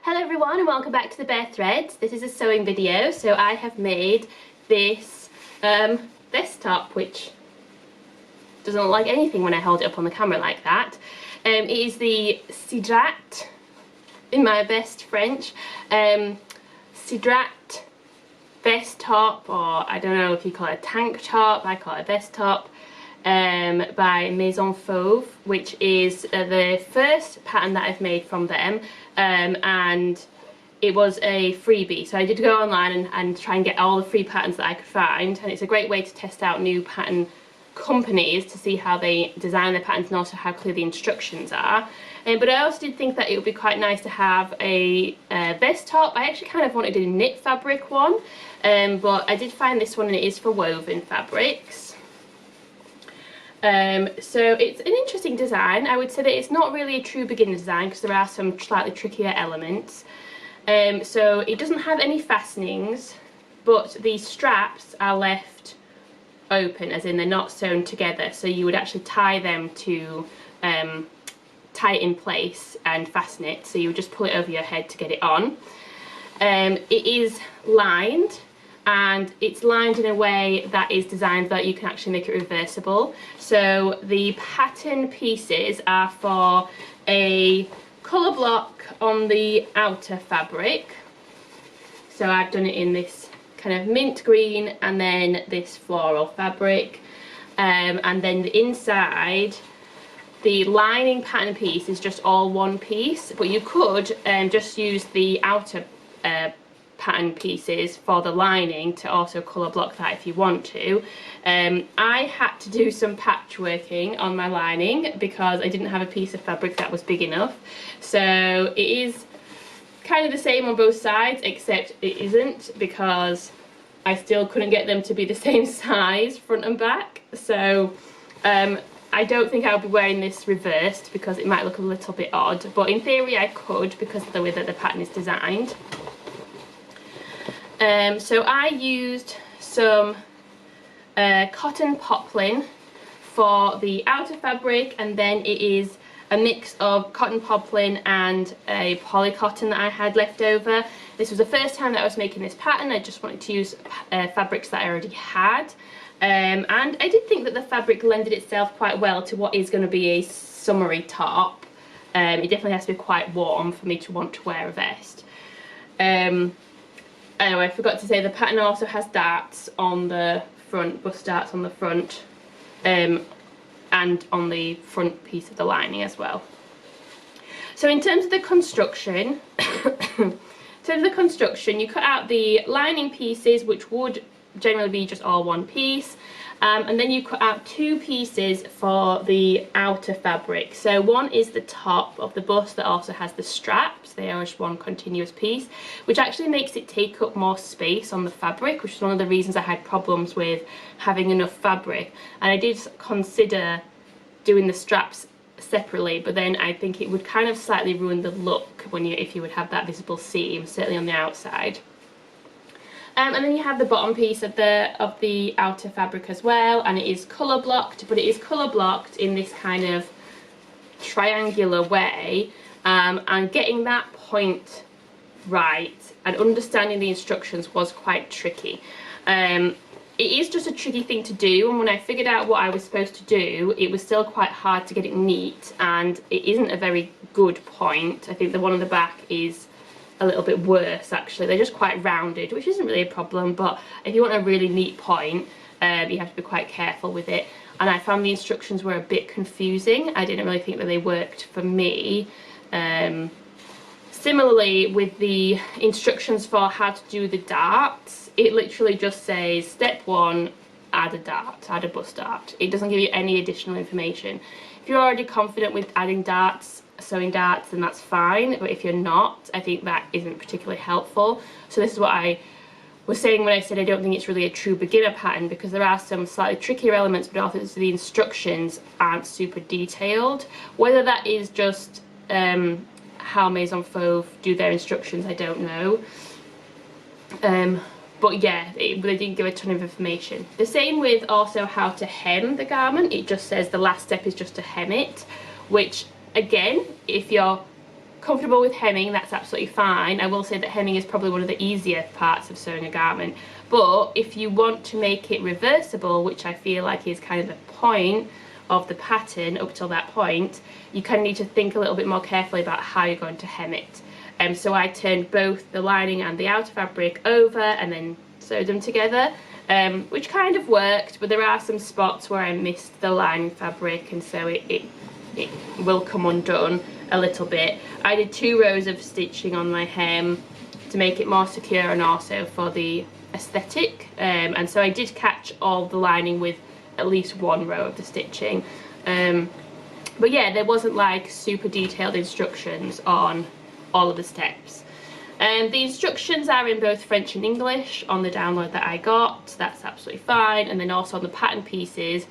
Hello everyone and welcome back to the Bare Threads. This is a sewing video, so I have made this vest top, which doesn't look like anything when I hold it up on the camera like that. It is the Cedrat, in my best French, Cedrat vest top, or I don't know if you call it a tank top, I call it a vest top, by Maison Fauve, which is the first pattern that I've made from them, and it was a freebie, so I did go online and try and get all the free patterns that I could find, and it's a great way to test out new pattern companies to see how they design their patterns and also how clear the instructions are. But I also did think that it would be quite nice to have a vest top. I actually kind of wanted a knit fabric one, but I did find this one and it is for woven fabrics. So it's an interesting design. I would say that it's not really a true beginner design because there are some slightly trickier elements. So it doesn't have any fastenings, but the straps are left open, as in they're not sewn together, so you would actually tie them to tie it in place and fasten it, so you would just pull it over your head to get it on. It is lined, and it's lined in a way that is designed that you can actually make it reversible. So the pattern pieces are for a colour block on the outer fabric. So I've done it in this kind of mint green and then this floral fabric, and then the inside, the lining pattern piece is just all one piece, but you could just use the outer pattern pieces for the lining to also colour block that if you want to. I had to do some patchworking on my lining because I didn't have a piece of fabric that was big enough, so it is kind of the same on both sides, except it isn't, because I still couldn't get them to be the same size front and back. So I don't think I'll be wearing this reversed because it might look a little bit odd, but in theory I could because of the way that the pattern is designed. So I used some cotton poplin for the outer fabric, and then it is a mix of cotton poplin and a polycotton that I had left over. This was the first time that I was making this pattern. I just wanted to use fabrics that I already had, and I did think that the fabric lended itself quite well to what is going to be a summery top. It definitely has to be quite warm for me to want to wear a vest. Anyway, I forgot to say the pattern also has darts on the front, bust darts on the front, and on the front piece of the lining as well. So in terms of the construction, you cut out the lining pieces, which would generally be just all one piece, and then you cut out two pieces for the outer fabric. So one is the top of the bust that also has the straps. They are just one continuous piece, which actually makes it take up more space on the fabric, which is one of the reasons I had problems with having enough fabric. And I did consider doing the straps separately, but then I think it would kind of slightly ruin the look if you would have that visible seam, certainly on the outside. And then you have the bottom piece of the outer fabric as well, and it is colour blocked, but it is colour blocked in this kind of triangular way, and getting that point right and understanding the instructions was quite tricky. It is just a tricky thing to do, and when I figured out what I was supposed to do, it was still quite hard to get it neat, and it isn't a very good point. I think the one on the back is a little bit worse actually. They're just quite rounded, which isn't really a problem, but if you want a really neat point, you have to be quite careful with it, and I found the instructions were a bit confusing. I didn't really think that they worked for me. Similarly with the instructions for how to do the darts, it literally just says step 1, add a dart, add a bust dart. It doesn't give you any additional information. If you're already confident with adding darts, sewing darts, then that's fine, but if you're not, I think that isn't particularly helpful. So this is what I was saying when I said I don't think it's really a true beginner pattern, because there are some slightly trickier elements, but also the instructions aren't super detailed. Whether that is just how Maison Fauve do their instructions, I don't know. But yeah, they didn't give a ton of information. The same with also how to hem the garment. It just says the last step is just to hem it, which again, if you're comfortable with hemming, that's absolutely fine. I will say that hemming is probably one of the easier parts of sewing a garment, but if you want to make it reversible, which I feel like is kind of the point of the pattern up till that point, you kind of need to think a little bit more carefully about how you're going to hem it. So I turned both the lining and the outer fabric over and then sewed them together, which kind of worked, but there are some spots where I missed the lining fabric, and so it will come undone a little bit. I did 2 rows of stitching on my hem to make it more secure and also for the aesthetic, and so I did catch all the lining with at least 1 row of the stitching, but yeah, there wasn't like super detailed instructions on all of the steps. The instructions are in both French and English on the download that I got, that's absolutely fine, and then also on the pattern pieces.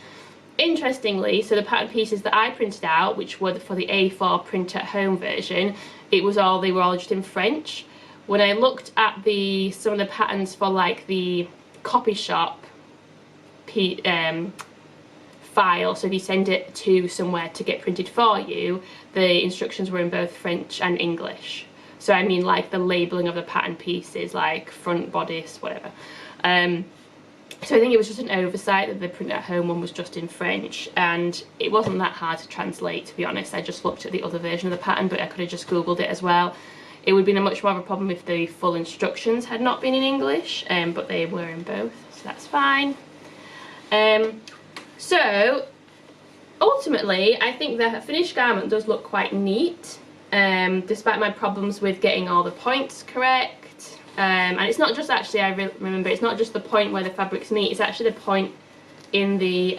Interestingly, so the pattern pieces that I printed out, which were for the A4 print at home version, they were all just in French. When I looked at some of the patterns for like the copy shop file, so if you send it to somewhere to get printed for you, the instructions were in both French and English. So I mean like the labelling of the pattern pieces, like front, bodice, whatever. So I think it was just an oversight that the print at home one was just in French, and it wasn't that hard to translate, to be honest. I just looked at the other version of the pattern, but I could have just googled it as well. It would have been a much more of a problem if the full instructions had not been in English, but they were in both, so that's fine. So ultimately I think the finished garment does look quite neat, despite my problems with getting all the points correct. And it's not just actually, I remember, it's not just the point where the fabrics meet, it's actually the point in the,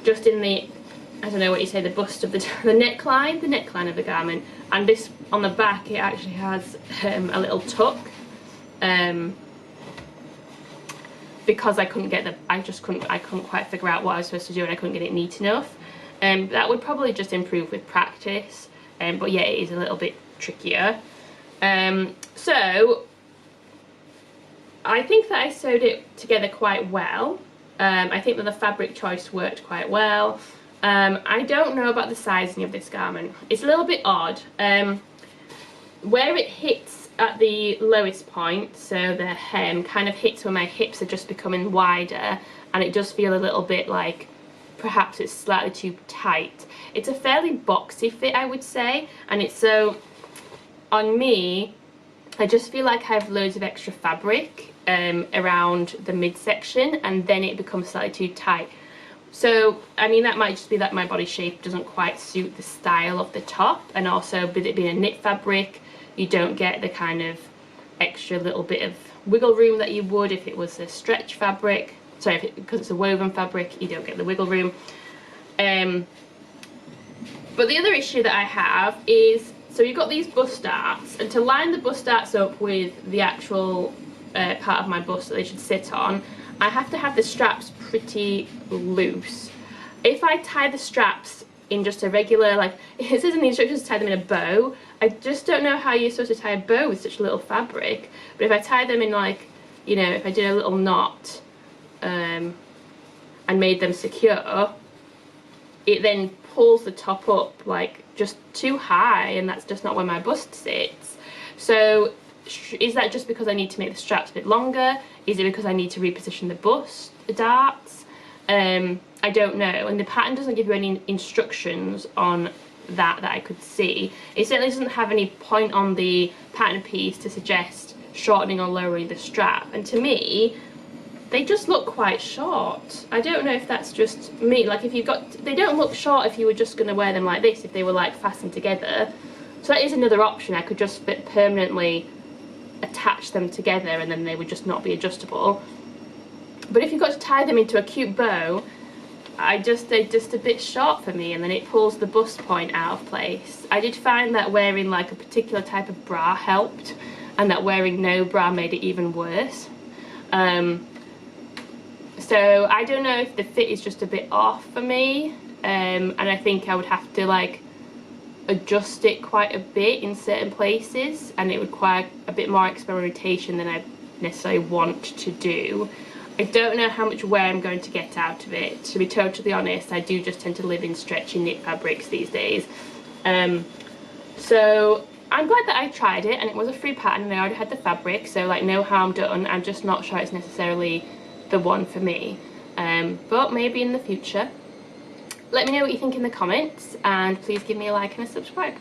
just in the, I don't know what you say, the bust of the neckline of the garment. And this, on the back, it actually has a little tuck, because I couldn't get I couldn't quite figure out what I was supposed to do, and I couldn't get it neat enough. That would probably just improve with practice, but yeah, it is a little bit trickier. So I think that I sewed it together quite well. I think that the fabric choice worked quite well. I don't know about the sizing of this garment. It's a little bit odd. Where it hits at the lowest point, so the hem kind of hits where my hips are just becoming wider, and it does feel a little bit like perhaps it's slightly too tight. It's a fairly boxy fit, I would say, and it's so, on me, I just feel like I have loads of extra fabric around the midsection, and then it becomes slightly too tight. So, I mean, that might just be that my body shape doesn't quite suit the style of the top, and also with it being a knit fabric, you don't get the kind of extra little bit of wiggle room that you would if it was a stretch fabric. Sorry, because it's a woven fabric, you don't get the wiggle room. But the other issue that I have is, so you've got these bust darts, and to line the bust darts up with the actual part of my bust that they should sit on, I have to have the straps pretty loose. If I tie the straps in just a regular, like it says in the instructions to tie them in a bow, I just don't know how you're supposed to tie a bow with such little fabric. But if I tie them in, like, you know, if I did a little knot and made them secure, it then pulls the top up like just too high, and that's just not where my bust sits. So is that just because I need to make the straps a bit longer? Is it because I need to reposition the bust darts? I don't know, and the pattern doesn't give you any instructions on that I could see. It certainly doesn't have any point on the pattern piece to suggest shortening or lowering the strap, and to me they just look quite short. I don't know if that's just me, like if you've got, they don't look short if you were just going to wear them like this, if they were like fastened together. So that is another option. I could just permanently attach them together and then they would just not be adjustable. But if you've got to tie them into a cute bow, they're just a bit short for me, and then it pulls the bust point out of place. I did find that wearing like a particular type of bra helped, and that wearing no bra made it even worse. So I don't know if the fit is just a bit off for me, and I think I would have to like adjust it quite a bit in certain places, and it would require a bit more experimentation than I necessarily want to do. I don't know how much wear I'm going to get out of it. To be totally honest, I do just tend to live in stretchy knit fabrics these days. So I'm glad that I tried it, and it was a free pattern and I already had the fabric, so like no harm done. I'm just not sure it's necessarily the one for me, but maybe in the future. Let me know what you think in the comments, and please give me a like and a subscribe.